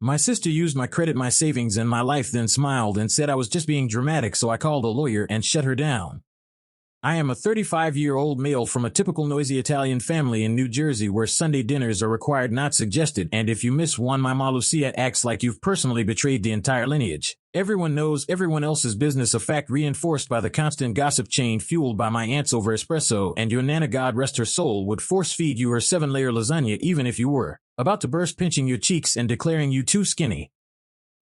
My sister used my credit, my savings, and my life, then smiled and said I was just being dramatic, so I called a lawyer and shut her down. I am a 35-year-old male from a typical noisy Italian family in New Jersey where Sunday dinners are required, not suggested, and if you miss one, Mama Lucia acts like you've personally betrayed the entire lineage. Everyone knows everyone else's business, a fact reinforced by the constant gossip chain fueled by my aunts over espresso, and your Nana, God rest her soul, would force-feed you her 7-layer lasagna even if you were about to burst, pinching your cheeks and declaring you too skinny.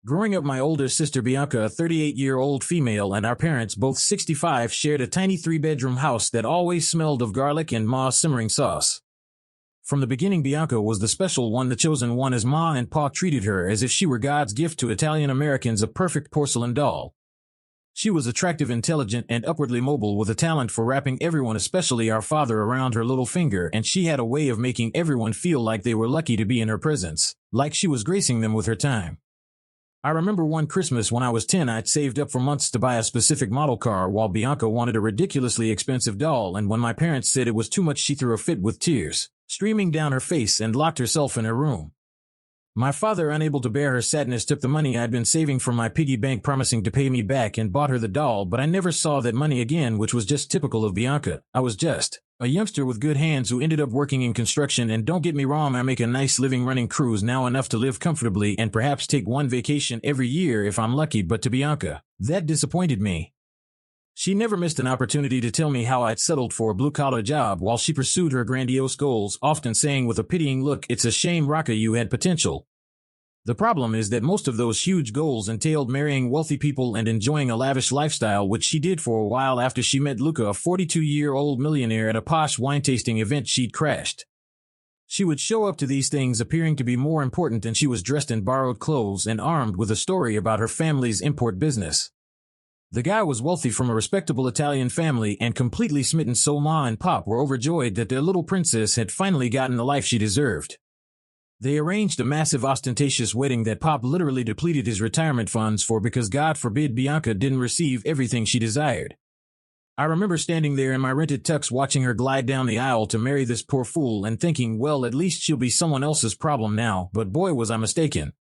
Growing up, my older sister Bianca, a 38-year-old female, and our parents, both 65, shared a tiny 3-bedroom house that always smelled of garlic and Ma's simmering sauce. From the beginning, Bianca was the special one, the chosen one, as Ma and Pa treated her as if she were God's gift to Italian Americans, a perfect porcelain doll. She was attractive, intelligent, and upwardly mobile, with a talent for wrapping everyone, especially our father, around her little finger, and she had a way of making everyone feel like they were lucky to be in her presence, like she was gracing them with her time. I remember one Christmas when I was 10, I'd saved up for months to buy a specific model car while Bianca wanted a ridiculously expensive doll, and when my parents said it was too much, she threw a fit with tears streaming down her face and locked herself in her room. My father, unable to bear her sadness, took the money I'd been saving from my piggy bank, promising to pay me back, and bought her the doll, but I never saw that money again, which was just typical of Bianca. I was just a youngster with good hands who ended up working in construction, and don't get me wrong, I make a nice living running cruise now, enough to live comfortably and perhaps take one vacation every year if I'm lucky, but to Bianca, that disappointed me. She never missed an opportunity to tell me how I'd settled for a blue-collar job while she pursued her grandiose goals, often saying with a pitying look, "It's a shame, Rocca, you had potential." The problem is that most of those huge goals entailed marrying wealthy people and enjoying a lavish lifestyle, which she did for a while after she met Luca, a 42-year-old millionaire, at a posh wine-tasting event she'd crashed. She would show up to these things appearing to be more important, and she was dressed in borrowed clothes and armed with a story about her family's import business. The guy was wealthy, from a respectable Italian family, and completely smitten, so Ma and Pop were overjoyed that their little princess had finally gotten the life she deserved. They arranged a massive, ostentatious wedding that Pop literally depleted his retirement funds for, because God forbid Bianca didn't receive everything she desired. I remember standing there in my rented tux watching her glide down the aisle to marry this poor fool and thinking, well, at least she'll be someone else's problem now, but boy was I mistaken.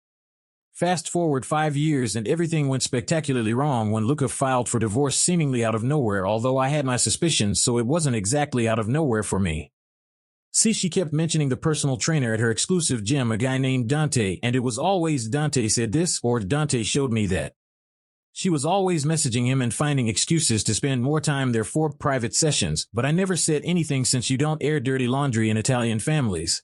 Fast forward 5 years and everything went spectacularly wrong when Luca filed for divorce seemingly out of nowhere, although I had my suspicions, so it wasn't exactly out of nowhere for me. See, she kept mentioning the personal trainer at her exclusive gym, a guy named Dante, and it was always Dante said this or Dante showed me that. She was always messaging him and finding excuses to spend more time there for private sessions, but I never said anything since you don't air dirty laundry in Italian families.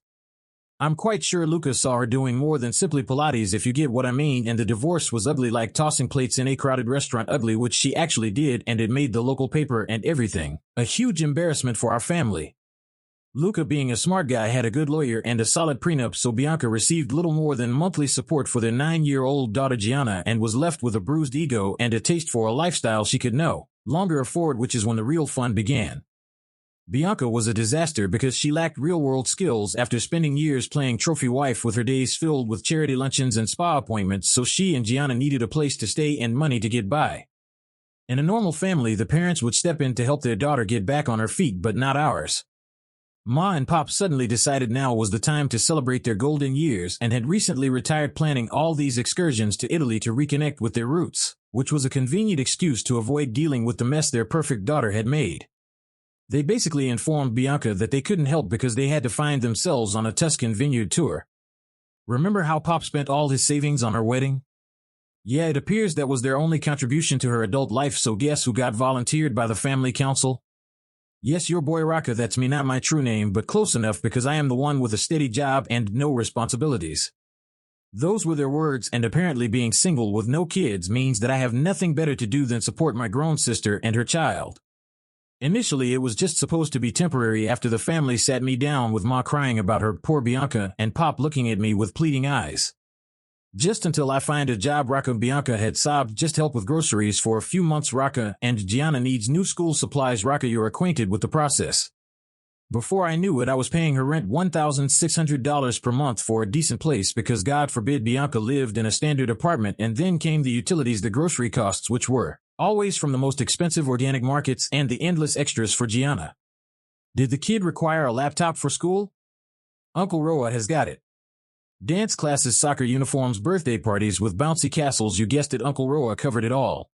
I'm quite sure Luca saw her doing more than simply Pilates, if you get what I mean, and the divorce was ugly, like tossing plates in a crowded restaurant ugly, which she actually did, and it made the local paper and everything. A huge embarrassment for our family. Luca, being a smart guy, had a good lawyer and a solid prenup, so Bianca received little more than monthly support for their 9-year-old daughter Gianna, and was left with a bruised ego and a taste for a lifestyle she could no longer afford, which is when the real fun began. Bianca was a disaster because she lacked real-world skills after spending years playing trophy wife, with her days filled with charity luncheons and spa appointments, so she and Gianna needed a place to stay and money to get by. In a normal family, the parents would step in to help their daughter get back on her feet, but not ours. Ma and Pop suddenly decided now was the time to celebrate their golden years and had recently retired, planning all these excursions to Italy to reconnect with their roots, which was a convenient excuse to avoid dealing with the mess their perfect daughter had made. They basically informed Bianca that they couldn't help because they had to find themselves on a Tuscan vineyard tour. Remember how Pop spent all his savings on her wedding? Yeah, it appears that was their only contribution to her adult life, so guess who got volunteered by the family council? Yes, your boy Rocca, that's me, not my true name, but close enough because I am the one with a steady job and no responsibilities. Those were their words, and apparently being single with no kids means that I have nothing better to do than support my grown sister and her child. Initially, it was just supposed to be temporary after the family sat me down with Ma crying about her, poor Bianca, and Pop looking at me with pleading eyes. Just until I find a job, Rocca. Bianca had sobbed, just help with groceries for a few months, Rocca, and Gianna needs new school supplies, Rocca, you're acquainted with the process. Before I knew it, I was paying her rent $1,600 per month for a decent place because God forbid Bianca lived in a standard apartment, and then came the utilities, the grocery costs, which were always from the most expensive organic markets, and the endless extras for Gianna. Did the kid require a laptop for school? Uncle Roa has got it. Dance classes, soccer uniforms, birthday parties with bouncy castles, you guessed it, Uncle Roa covered it all.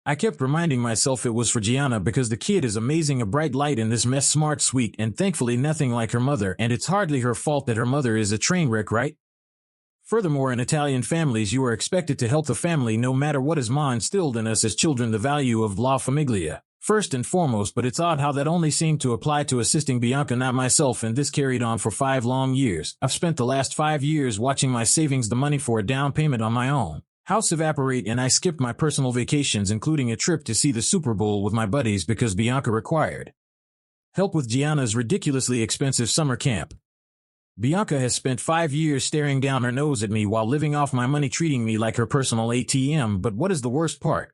I kept reminding myself it was for Gianna because the kid is amazing, a bright light in this mess, smart, sweet, and thankfully nothing like her mother, and it's hardly her fault that her mother is a train wreck, right? Furthermore, in Italian families you are expected to help the family no matter what. Is Ma instilled in us as children the value of La Famiglia, first and foremost, but it's odd how that only seemed to apply to assisting Bianca, not myself, and this carried on for 5 long years. I've spent the last 5 years watching my savings, the money for a down payment on my own house, evaporate, and I skipped my personal vacations, including a trip to see the Super Bowl with my buddies because Bianca required help with Gianna's ridiculously expensive summer camp. Bianca has spent 5 years staring down her nose at me while living off my money, treating me like her personal ATM, but what is the worst part?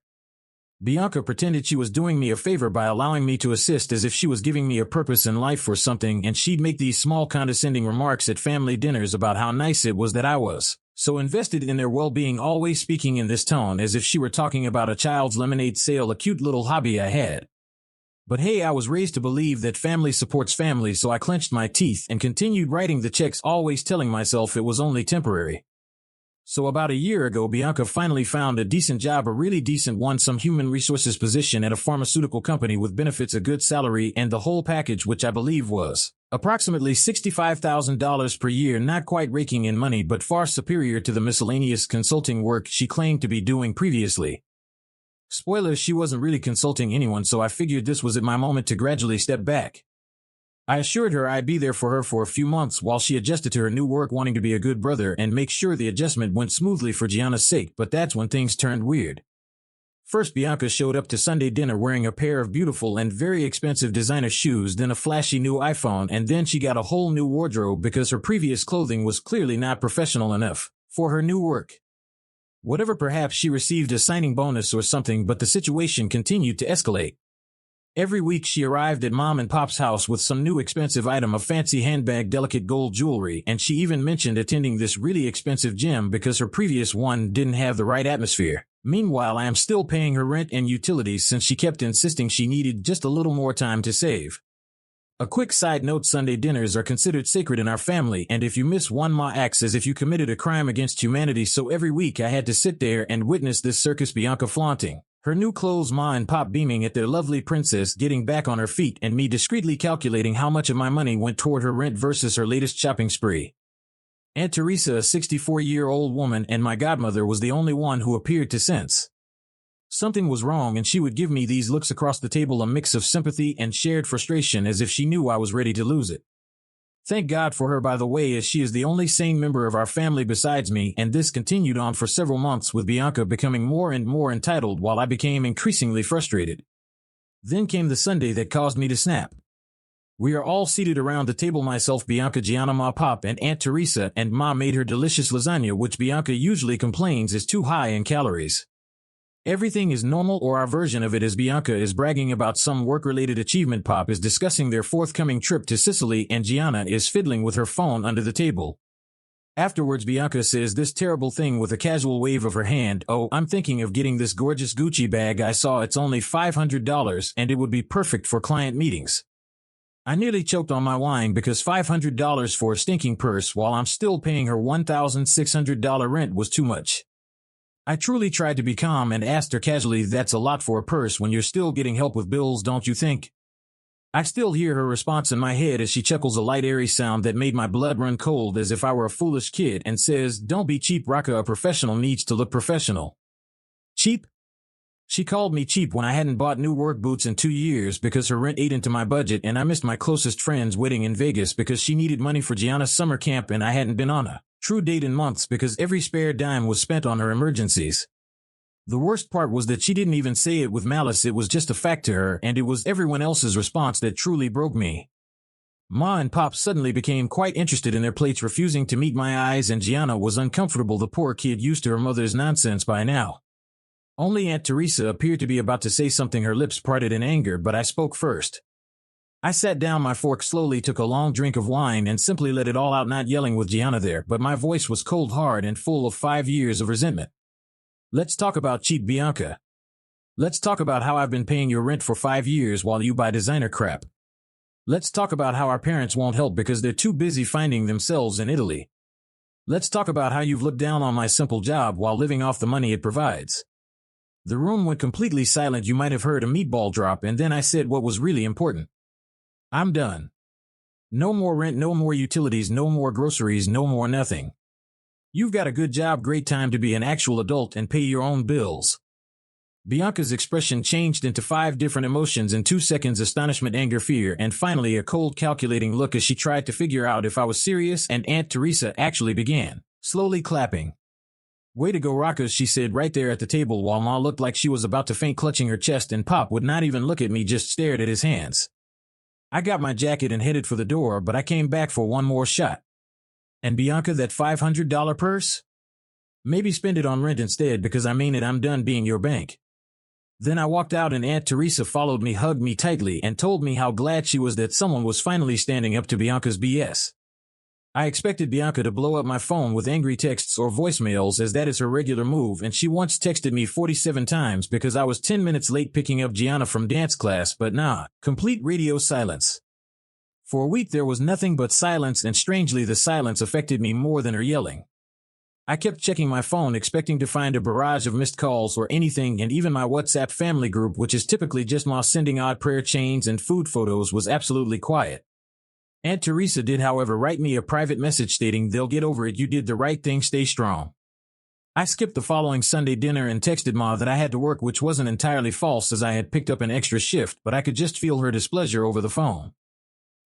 Bianca pretended she was doing me a favor by allowing me to assist as if she was giving me a purpose in life or something, and she'd make these small condescending remarks at family dinners about how nice it was that I was so invested in their well-being, always speaking in this tone as if she were talking about a child's lemonade sale, a cute little hobby I had. But hey, I was raised to believe that family supports family, so I clenched my teeth and continued writing the checks, always telling myself it was only temporary. So about a year ago, Bianca finally found a decent job, a really decent one, some human resources position at a pharmaceutical company with benefits, a good salary, and the whole package, which I believe was approximately $65,000 per year, not quite raking in money, but far superior to the miscellaneous consulting work she claimed to be doing previously. Spoilers, she wasn't really consulting anyone, so I figured this was my moment to gradually step back. I assured her I'd be there for her for a few months while she adjusted to her new work, wanting to be a good brother and make sure the adjustment went smoothly for Gianna's sake, but that's when things turned weird. First, Bianca showed up to Sunday dinner wearing a pair of beautiful and very expensive designer shoes, then a flashy new iPhone, and then she got a whole new wardrobe because her previous clothing was clearly not professional enough for her new work. Whatever, perhaps she received a signing bonus or something, but the situation continued to escalate. Every week she arrived at Mom and Pop's house with some new expensive item, a fancy handbag, delicate gold jewelry, and she even mentioned attending this really expensive gym because her previous one didn't have the right atmosphere. Meanwhile, I am still paying her rent and utilities since she kept insisting she needed just a little more time to save. A quick side note, Sunday dinners are considered sacred in our family, and if you miss one, Ma acts as if you committed a crime against humanity, so every week I had to sit there and witness this circus, Bianca flaunting her new clothes, Ma and Pop beaming at their lovely princess getting back on her feet, and me discreetly calculating how much of my money went toward her rent versus her latest shopping spree. Aunt Teresa, a 64-year-old woman and my godmother, was the only one who appeared to sense something was wrong, and she would give me these looks across the table, a mix of sympathy and shared frustration, as if she knew I was ready to lose it. Thank God for her, by the way, as she is the only sane member of our family besides me, and this continued on for several months, with Bianca becoming more and more entitled while I became increasingly frustrated. Then came the Sunday that caused me to snap. We are all seated around the table, myself, Bianca, Gianna, Ma, Pop, and Aunt Teresa, and Ma made her delicious lasagna, which Bianca usually complains is too high in calories. Everything is normal, or our version of it, as Bianca is bragging about some work-related achievement. Pop is discussing their forthcoming trip to Sicily, and Gianna is fiddling with her phone under the table. Afterwards, Bianca says this terrible thing with a casual wave of her hand, "Oh, I'm thinking of getting this gorgeous Gucci bag I saw. It's only $500, and it would be perfect for client meetings." I nearly choked on my wine because $500 for a stinking purse while I'm still paying her $1,600 rent was too much. I truly tried to be calm and asked her casually, "That's a lot for a purse when you're still getting help with bills, don't you think?" I still hear her response in my head as she chuckles, a light airy sound that made my blood run cold, as if I were a foolish kid, and says, "Don't be cheap, Raka, a professional needs to look professional." Cheap? She called me cheap when I hadn't bought new work boots in 2 years because her rent ate into my budget, and I missed my closest friend's wedding in Vegas because she needed money for Gianna's summer camp, and I hadn't been on a true date in months because every spare dime was spent on her emergencies. The worst part was that she didn't even say it with malice, it was just a fact to her, and it was everyone else's response that truly broke me. Ma and Pop suddenly became quite interested in their plates, refusing to meet my eyes, and Gianna was uncomfortable, the poor kid used to her mother's nonsense by now. Only Aunt Teresa appeared to be about to say something, her lips parted in anger, but I spoke first. I sat down my fork slowly, took a long drink of wine, and simply let it all out, not yelling with Gianna there, but my voice was cold hard and full of 5 years of resentment. "Let's talk about cheap, Bianca. Let's talk about how I've been paying your rent for 5 years while you buy designer crap. Let's talk about how our parents won't help because they're too busy finding themselves in Italy. Let's talk about how you've looked down on my simple job while living off the money it provides. The room went completely silent. You might have heard a meatball drop, and then I said what was really important. I'm done. No more rent, no more utilities, no more groceries, no more nothing. You've got a good job, great time to be an actual adult and pay your own bills. Bianca's expression changed into 5 different emotions in 2 seconds: astonishment, anger, fear, and finally a cold, calculating look as she tried to figure out if I was serious, and Aunt Teresa actually began slowly clapping. Way to go, Rockers, she said right there at the table while Ma looked like she was about to faint, clutching her chest, and Pop would not even look at me, just stared at his hands. I got my jacket and headed for the door, but I came back for one more shot. And Bianca, that $500 purse? Maybe spend it on rent instead, because I mean it, I'm done being your bank. Then I walked out and Aunt Teresa followed me, hugged me tightly, and told me how glad she was that someone was finally standing up to Bianca's BS. I expected Bianca to blow up my phone with angry texts or voicemails, as that is her regular move, and she once texted me 47 times because I was 10 minutes late picking up Gianna from dance class, but nah, complete radio silence. For a week there was nothing but silence, and strangely the silence affected me more than her yelling. I kept checking my phone, expecting to find a barrage of missed calls or anything, and even my WhatsApp family group, which is typically just Ma sending odd prayer chains and food photos, was absolutely quiet. Aunt Teresa did, however, write me a private message stating, "They'll get over it, you did the right thing, stay strong." I skipped the following Sunday dinner and texted Ma that I had to work, which wasn't entirely false as I had picked up an extra shift, but I could just feel her displeasure over the phone.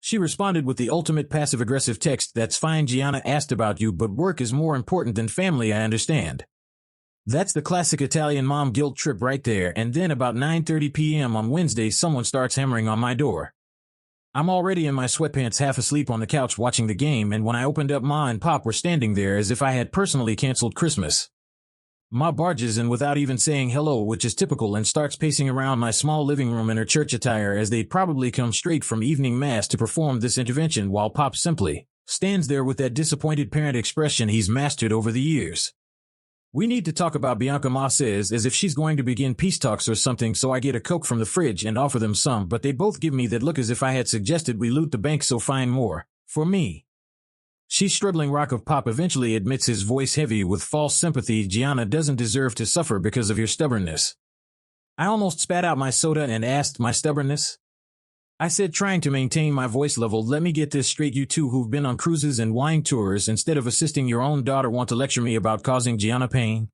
She responded with the ultimate passive-aggressive text, "That's fine, Gianna asked about you, but work is more important than family, I understand." That's the classic Italian mom guilt trip right there, and then about 9:30 p.m. on Wednesday someone starts hammering on my door. I'm already in my sweatpants, half asleep on the couch watching the game, and when I opened up, Ma and Pop were standing there as if I had personally canceled Christmas. Ma barges in without even saying hello, which is typical, and starts pacing around my small living room in her church attire, as they'd probably come straight from evening mass to perform this intervention, while Pop simply stands there with that disappointed parent expression he's mastered over the years. "We need to talk about Bianca," Ma says, as if she's going to begin peace talks or something, so I get a Coke from the fridge and offer them some, but they both give me that look as if I had suggested we loot the bank, so fine more for me. She's struggling. Rock of Pop eventually admits, his voice heavy with false sympathy, "Gianna doesn't deserve to suffer because of your stubbornness." I almost spat out my soda and asked, "My stubbornness?" I said, trying to maintain my voice level, "Let me get this straight. You two who've been on cruises and wine tours instead of assisting your own daughter want to lecture me about causing Gianna pain?"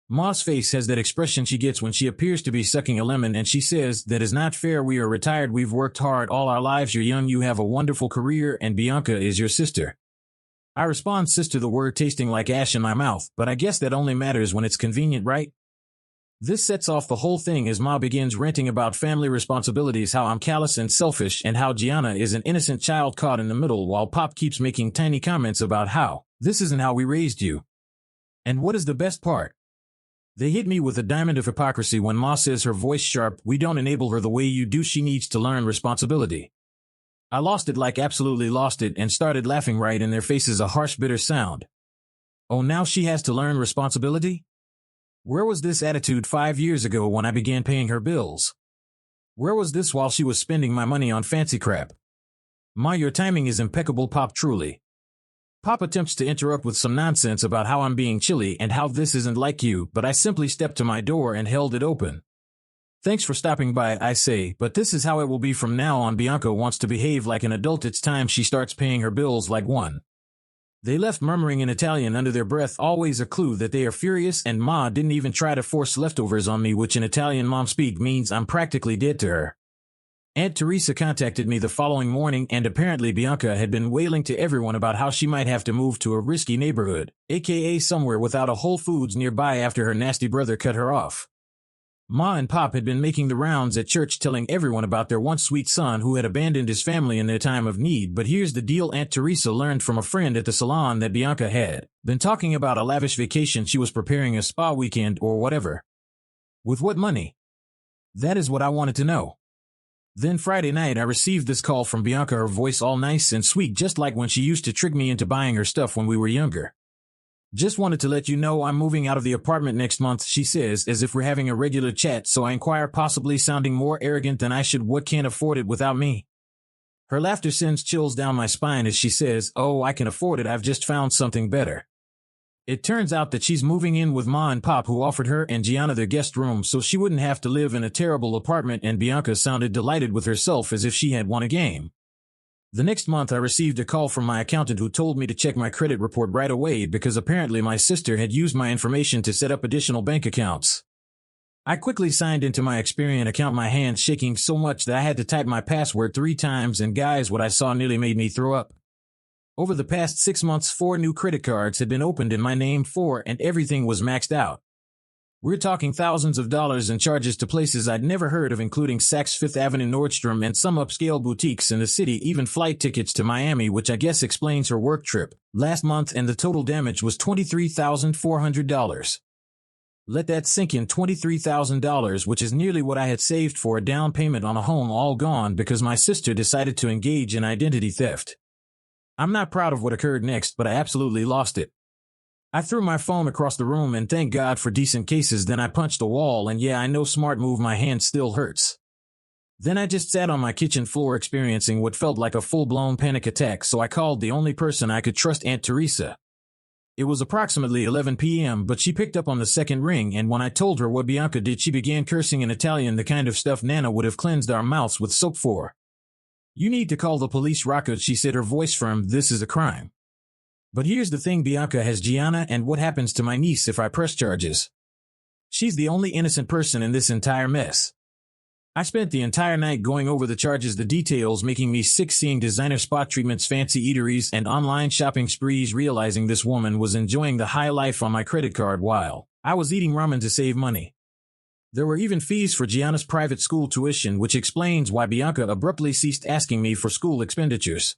Ma's face has that expression she gets when she appears to be sucking a lemon, and she says, "That is not fair. We are retired. We've worked hard all our lives. You're young. You have a wonderful career, and Bianca is your sister." I respond, "Sister," the word tasting like ash in my mouth, but I guess that only matters when it's convenient, right? This sets off the whole thing as Ma begins ranting about family responsibilities, how I'm callous and selfish, and how Gianna is an innocent child caught in the middle, while Pop keeps making tiny comments about how this isn't how we raised you. And what is the best part? They hit me with a diamond of hypocrisy when Ma says, her voice sharp, "We don't enable her the way you do. She needs to learn responsibility." I lost it, like absolutely lost it, and started laughing right in their faces, a harsh, bitter sound. Oh, now she has to learn responsibility? Where was this attitude 5 years ago when I began paying her bills? Where was this while she was spending my money on fancy crap? Ma, your timing is impeccable, Pop, truly. Pop attempts to interrupt with some nonsense about how I'm being chilly and how this isn't like you, but I simply stepped to my door and held it open. "Thanks for stopping by," I say, "but this is how it will be from now on. Bianca wants to behave like an adult. It's time she starts paying her bills like one." They left murmuring in Italian under their breath, always a clue that they are furious, and Ma didn't even try to force leftovers on me, which in Italian mom speak means I'm practically dead to her. Aunt Teresa contacted me the following morning, and apparently Bianca had been wailing to everyone about how she might have to move to a risky neighborhood, aka somewhere without a Whole Foods nearby, after her nasty brother cut her off. Ma and Pop had been making the rounds at church telling everyone about their once sweet son who had abandoned his family in their time of need, but here's the deal. Aunt Teresa learned from a friend at the salon that Bianca had been talking about a lavish vacation she was preparing, a spa weekend or whatever. With what money? That is what I wanted to know. Then Friday night I received this call from Bianca, her voice all nice and sweet, just like when she used to trick me into buying her stuff when we were younger. "Just wanted to let you know I'm moving out of the apartment next month," she says, as if we're having a regular chat, so I inquire, possibly sounding more arrogant than I should, "What, can't afford it without me?" Her laughter sends chills down my spine as she says, "Oh, I can afford it. I've just found something better." It turns out that she's moving in with Ma and Pop, who offered her and Gianna their guest room so she wouldn't have to live in a terrible apartment, and Bianca sounded delighted with herself as if she had won a game. The next month I received a call from my accountant who told me to check my credit report right away because apparently my sister had used my information to set up additional bank accounts. I quickly signed into my Experian account, my hands shaking so much that I had to type my password 3 times, and guys, what I saw nearly made me throw up. Over the past 6 months, 4 new credit cards had been opened in my name, and everything was maxed out. We're talking thousands of dollars in charges to places I'd never heard of, including Saks Fifth Avenue, Nordstrom, and some upscale boutiques in the city, even flight tickets to Miami, which I guess explains her work trip last month, and the total damage was $23,400. Let that sink in. $23,000, which is nearly what I had saved for a down payment on a home, all gone because my sister decided to engage in identity theft. I'm not proud of what occurred next, but I absolutely lost it. I threw my phone across the room and thank God for decent cases. Then I punched a wall, and yeah, I know, smart move, my hand still hurts. Then I just sat on my kitchen floor experiencing what felt like a full-blown panic attack, so I called the only person I could trust, Aunt Teresa. It was approximately 11 p.m., but she picked up on the second ring, and when I told her what Bianca did, she began cursing in Italian, the kind of stuff Nana would have cleansed our mouths with soap for. "You need to call the police, Rocca," she said, her voice firm. "This is a crime." But here's the thing, Bianca has Gianna, and what happens to my niece if I press charges? She's the only innocent person in this entire mess. I spent the entire night going over the charges, the details making me sick, seeing designer spa treatments, fancy eateries, and online shopping sprees, realizing this woman was enjoying the high life on my credit card while I was eating ramen to save money. There were even fees for Gianna's private school tuition, which explains why Bianca abruptly ceased asking me for school expenditures.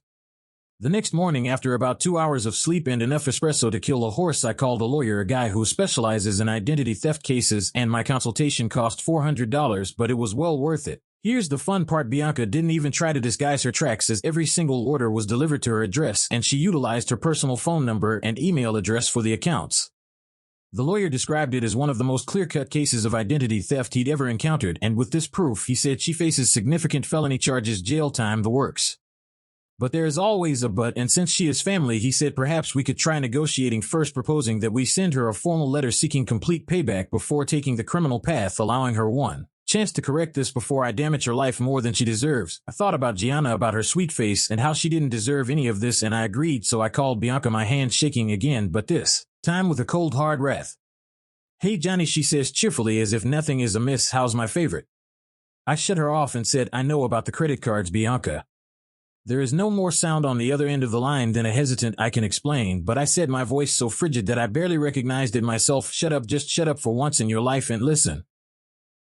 The next morning, after about 2 hours of sleep and enough espresso to kill a horse, I called a lawyer, a guy who specializes in identity theft cases, and my consultation cost $400, but it was well worth it. Here's the fun part: Bianca didn't even try to disguise her tracks, as every single order was delivered to her address, and she utilized her personal phone number and email address for the accounts. The lawyer described it as one of the most clear-cut cases of identity theft he'd ever encountered, and with this proof, he said she faces significant felony charges, jail time, the works. But there is always a but, and since she is family, he said perhaps we could try negotiating first, proposing that we send her a formal letter seeking complete payback before taking the criminal path, allowing her one chance to correct this before I damage her life more than she deserves. I thought about Gianna, about her sweet face, and how she didn't deserve any of this, and I agreed, so I called Bianca, my hand shaking again, but this time with a cold, hard wrath. "Hey, Johnny," she says cheerfully as if nothing is amiss, "how's my favorite?" I shut her off and said, "I know about the credit cards, Bianca." There is no more sound on the other end of the line than a hesitant "I can explain," but I said, my voice so frigid that I barely recognized it myself, "Shut up, just shut up for once in your life and listen.